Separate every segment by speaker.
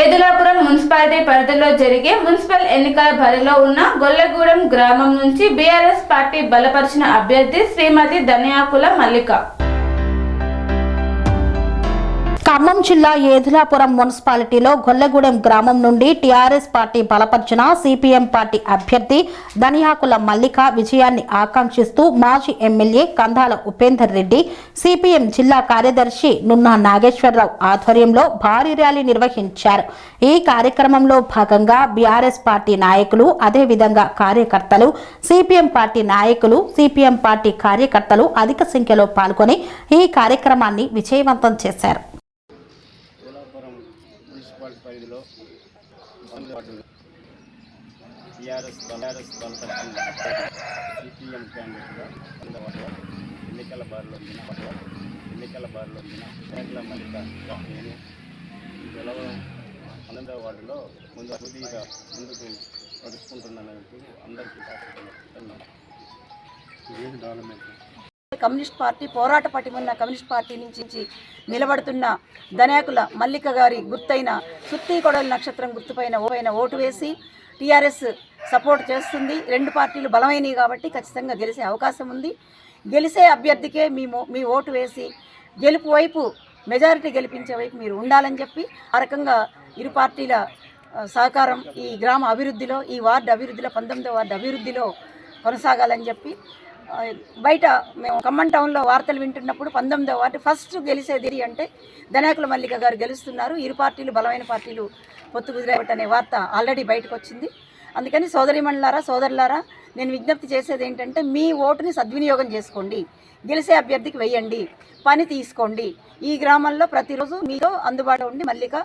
Speaker 1: Edulapuram municipality పరిధిలో జరిగే municipal ఎన్నికల బరిలో ఉన్న గొల్లగూడెం గ్రామం నుంచి బీఆర్ఎస్ పార్టీ బలపరిచిన అభ్యర్థి శ్రీమతి ధనియాకుల మల్లిక.
Speaker 2: ఖమ్మం జిల్లా ఏదులాపురం మున్సిపాలిటీలో గొల్లగూడెం గ్రామం నుండి టీఆర్ఎస్ పార్టీ బలపరిచిన సిపిఎం పార్టీ అభ్యర్థి ధనియాకుల మల్లిక విజయాన్ని ఆకాంక్షిస్తూ మాజీ ఎమ్మెల్యే కందాల ఉపేందర్ రెడ్డి, సిపిఎం జిల్లా కార్యదర్శి నున్నా నాగేశ్వరరావు ఆధ్వర్యంలో భారీ ర్యాలీ నిర్వహించారు. ఈ కార్యక్రమంలో భాగంగా బీఆర్ఎస్ పార్టీ నాయకులు, అదేవిధంగా కార్యకర్తలు, సిపిఎం పార్టీ నాయకులు, సిపిఎం పార్టీ కార్యకర్తలు అధిక సంఖ్యలో పాల్గొని ఈ కార్యక్రమాన్ని విజయవంతం చేశారు.
Speaker 3: పరిధిలో టీఆర్ఎస్ బలపరిచిన సిపిఎం క్యాండిడేట్గా ఎన్నికల బారిలో ధనియాకుల మల్లిక నేను గెలవడం 12వ వార్డులో కొద్దిగా ముందుకు నడుచుకుంటున్నానంటూ అందరికీ డెవలప్మెంట్
Speaker 4: కమ్యూనిస్ట్ పార్టీ పోరాట పటిమన్న కమ్యూనిస్ట్ పార్టీ నుంచి నిలబడుతున్న ధనియాకుల మల్లిక గారి గుర్తైన సుత్తి కొడలి నక్షత్రం గుర్తుపైన ఓటు వేసి టీఆర్ఎస్ సపోర్ట్ చేస్తుంది. రెండు పార్టీలు బలమైనవి కాబట్టి ఖచ్చితంగా గెలిచే అవకాశం ఉంది. గెలిచే అభ్యర్థికే మీ ఓటు వేసి గెలుపు వైపు మెజారిటీ గెలిపించే వైపు మీరు ఉండాలని చెప్పి ఆ రకంగా ఇరు పార్టీల సహకారం ఈ గ్రామ అభివృద్ధిలో, ఈ వార్డు అభివృద్ధిలో, 19వ వార్డు అభివృద్ధిలో కొనసాగాలని చెప్పి బయట మేము ఖమ్మం టౌన్లో వార్తలు వింటున్నప్పుడు 19వ వార్డు ఫస్ట్ గెలిచేది అంటే ధనియాకుల మల్లిక గారు గెలుస్తున్నారు, ఇరు పార్టీలు బలమైన పార్టీలు పొత్తు కుదిరేవటనే వార్త ఆల్రెడీ బయటకు వచ్చింది. అందుకని సోదరిమణులారా, సోదరులారా, నేను విజ్ఞప్తి చేసేది ఏంటంటే మీ ఓటుని సద్వినియోగం చేసుకోండి, గెలిచే అభ్యర్థికి వెయ్యండి, పని తీసుకోండి. ఈ గ్రామంలో ప్రతిరోజు మీతో అందుబాటులో ఉండి మల్లిక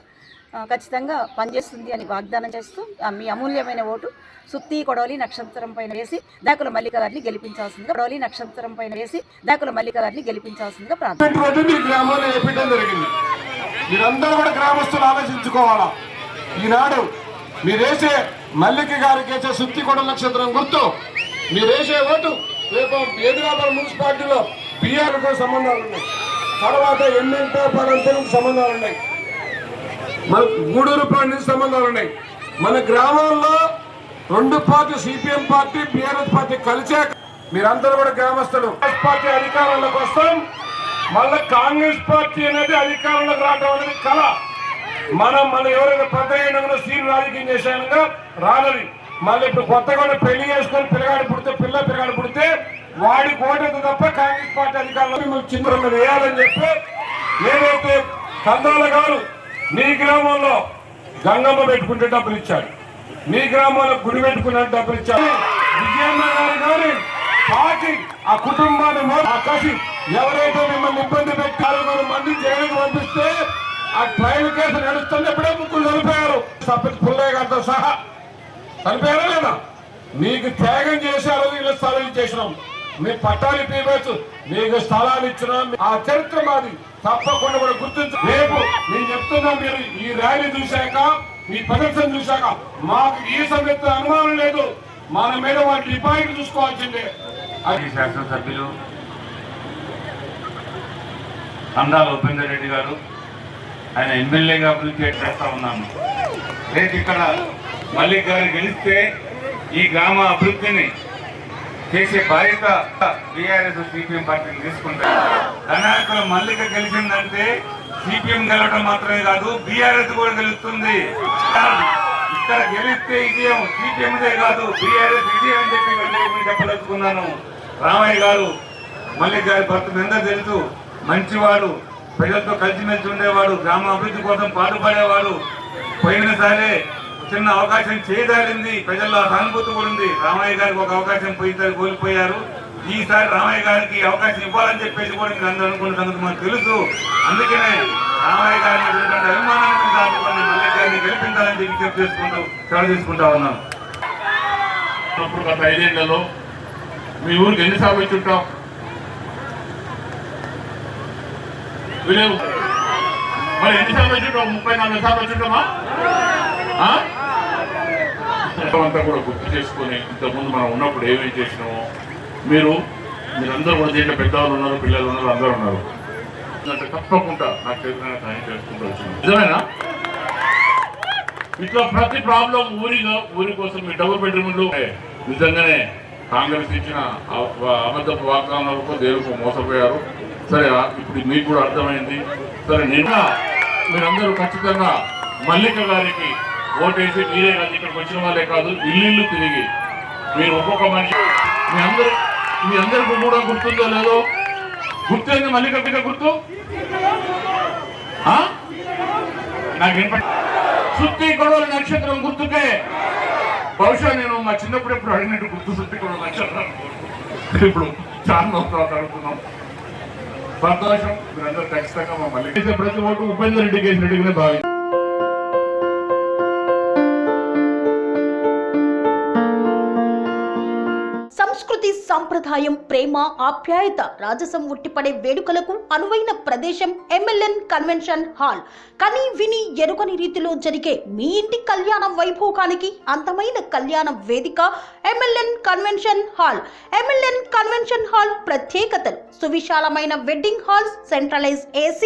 Speaker 4: ఖచ్చితంగా పనిచేస్తుంది అని వాగ్దానం చేస్తూ మీ అమూల్యమైన ఓటు సుత్తి కొడవలి నక్షత్రం పైన వేసి ధనియాకుల మల్లిక గారిని గెలిపించాల్సిందిగా
Speaker 5: మీరందరూ కూడా గ్రామస్తులు ఆలోచించుకోవాలా. ఈనాడు మీరేసే మల్లిక గారికి వేసే సుత్తి కొడవలి నక్షత్రం గుర్తు మీరేసే ఓటు రేపు ఏదులాపురం మున్సిపాలిటీలో బీఆర్కు సంబంధాలు ఉన్నాయి, తర్వాత ఎమ్మెల్యేతో పరంపరకు సంబంధాలు ఉన్నాయి, మన గూడూరు పార్టీ సంబంధాలు ఉన్నాయి. మన గ్రామాల్లో రెండు party CPM party BRS party కలిసాక మీరందరూ కూడా గ్రామస్తులు పార్టీ అధికారంలోకి వస్తాం. మళ్ళీ కాంగ్రెస్ పార్టీ అనేది అధికారంలోకి రావడం అనేది కళ. మనం ఎవరైనా పెద్ద సీన్ రాజకీయం చేసానుగా రాలేదు. మళ్ళీ ఇప్పుడు కొత్తగా పెళ్లి చేసుకొని పిల్లగాడు పుడితే వాడి కోటకు తప్ప కాంగ్రెస్ పార్టీ అధికారంలో మిమ్మల్ని చింతన వేయాలని చెప్పి ఏదైతే కందాల గారు మీ గ్రామంలో గంగమ్మ పెట్టుకుంటే డబ్బులు ఇచ్చాడు, మీ గ్రామంలో గుడి పెట్టుకునే డబ్బులు ఇచ్చాడు. విజయమ్మ గారు కానీ పార్టీ ఆ కుటుంబాన్ని ఆ కసి ఎవరైతే మిమ్మల్ని ఇబ్బంది పెట్టి 6 మంది జైలుకు పంపిస్తే ఆ ట్రైన్ కేసు నడుస్తున్నప్పుడే ముగ్గురు చనిపోయారు, పుల్లయ్య గారితో సహా చనిపోయారా లేదా? మీకు త్యాగం చేశారు, ఇలా స్థలం ఇచ్చేసినాం, మీ పట్టాలు పీవచ్చు, మీకు స్థలాలు ఇచ్చినాం. ఆ చరిత్ర మాది తప్పకుండా కూడా గుర్తించు. రేపు నేను చెప్తున్నా, మీరు ఈ ర్యాలీ చూశాక, ఈ ప్రదర్శన చూశాక మాకు ఈ సంగతి అనుమానం లేదు, మన మీద వాటి డిపాజిట్ చూసుకోవాల్సిందే.
Speaker 6: శాసనసభ్యులు కందాల ఉపేందర్ రెడ్డి గారు, ఆయన ఎమ్మెల్యేగా అభివృద్ధి చేస్తా ఉన్నాను. రేపు ఇక్కడ మల్లిక్ గారు గెలిస్తే ఈ గ్రామ అభివృద్ధిని చేసే బాధ్యత బీఆర్ఎస్ సిపిఎం పార్టీని తీసుకుంటారు. ధనియాకుల మల్లిక గెలిచిందంటే సిపిఎం గెలవడం మాత్రమే కాదు, బీఆర్ఎస్ కూడా గెలుస్తుంది. ఇక్కడ గెలిస్తే విజయం సిపిఎందే కాదు, బీఆర్ఎస్ విజయం అని చెప్పి చెప్పదలుచుకున్నాను. రామయ్య గారు మల్లిక్ గారి భర్త అందరూ తెలుసు, మంచివాడు, ప్రజలతో కలిసిమెలిసి ఉండేవాడు, గ్రామ అభివృద్ధి కోసం పాటుపడేవాడు. పోయినసారే చిన్న అవకాశం చేయదారింది, ప్రజల్లో సానుభూతి కూడా ఉంది. రామయ్య గారికి ఒక అవకాశం కోల్పోయారు, ఈసారి రామయ్య గారికి అవకాశం ఇవ్వాలని చెప్పేసి కూడా మీరు అందరూ అనుకున్నందుకు మనకు తెలుసు. అందుకనే రామయ్య గారిని అభిమానాన్ని దాటుకొని మల్లిక్ గారిని గెలిపించాలని చెప్పి సెలవు తీసుకుంటా ఉన్నాం.
Speaker 7: గత 5 ఏళ్లలో మీ ఊరికి ఎన్నిసార్లు వచ్చి ఉంటాం? మరి ఎన్నిసార్లు వచ్చి ఉంటాం? 34 సార్లు వచ్చి ఉంటామా? అంతా కూడా గుర్తు చేసుకొని ఇంతకుముందు మనం ఉన్నప్పుడు ఏమేమి చేసినామో మీరందరూ కూడా దీంట్లో పెద్దవాళ్ళు ఉన్నారు, పిల్లలు ఉన్నారు, అందరూ ఉన్నారు. తప్పకుండా నాకు చేసిన సాయం చేసుకుంటూ వచ్చింది. నిజమేనా? ఇట్లా ప్రతి ప్రాబ్లం ఊరి కోసం మీ డబుల్ బెడ్రూమ్లు నిజంగానే కాంగ్రెస్ ఇచ్చిన అబద్ధపు వాగ్దానాలకు దేవుకు మోసపోయారు. సరే, ఇప్పుడు మీకు కూడా అర్థమైంది. సరే, మీరందరూ ఖచ్చితంగా మల్లిక గారికి ఓటేసి మీరే కాదు, ఇక్కడికి వచ్చిన వాళ్ళే కాదు, ఇల్లు తిరిగి మీరు ఒక్కొక్క మనిషి మీ అందరికీ కూడా గుర్తుందో లేదో, గుర్తుంది మల్లిక గుర్తు నాకు సుత్తి గొడవల నక్షత్రం గుర్తుకే. బహుశా నేను మా చిన్నప్పుడు ఎప్పుడు అడిగినట్టు గుర్తు సుత్తి గొడవల నక్షత్రం. ఇప్పుడు చాలా తర్వాత అడుగుతున్నాం. సంతోషం. మీరందరూ ఖచ్చితంగా మా మల్లిక ప్రతి ఓటు ఉపేందర్ రెడ్డికి వేసినట్టుగానే భావించారు.
Speaker 2: సంస్కృతి, సంప్రదాయం, ప్రేమ, ఆప్యాయత, రాజసం ఉట్టిపడే వేడుకలకు అనువైన ప్రదేశం MLN కన్వెన్షన్ హాల్. కని విని ఎరుగని రీతిలో జరిగే మీ ఇంటి కళ్యాణ వైభోగానికి అందమైన కళ్యాణ వేదిక MLN convention hall. MLN convention hall ప్రత్యేకతలు: సువిశాలమైన wedding halls, centralise AC,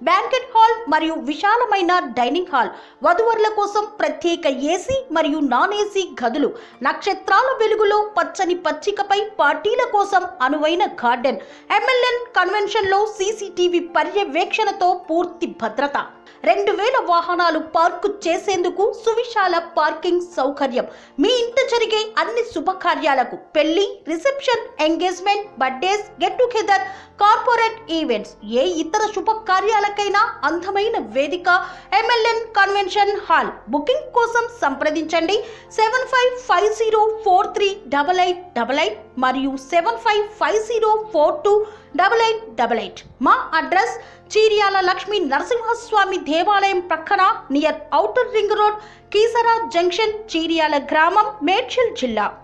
Speaker 2: banquet hall మరియు విశాలమైన డైనింగ్ హాల్, వధువరుల కోసం ప్రత్యేక AC మరియు నాన్ AC గదులు, నక్షత్రాల వెలుగులో పచ్చని పచ్చికపై పార్టీల కోసం అనువైన గార్డెన్. MLN కన్వెన్షన్ లో CCTV పర్యవేక్షణతో పూర్తి భద్రత, 2000 వాహనాలు పార్కు చేసేందుకు సువిశాల పార్కింగ్ సౌకర్యం. మీ ఇంట జరిగే అన్ని శుభకార్యాలకు, పెళ్లి, reception, engagement, birthdays, get together, corporate events, ఏ ఇతర శుభకార్యాలకైనా అందమైన వేదిక MLN కన్వెన్షన్ హాల్. బుకింగ్ కోసం సంప్రదించండి 7550438888 మరియు 7550428888. మా అడ్రస్ చీర్యాల లక్ష్మీ నరసింహస్వామి దేవాలయం ప్రక్కన, near outer ring road, Keesara junction, Cheeryal గ్రామం, మేడ్చల్ జిల్లా.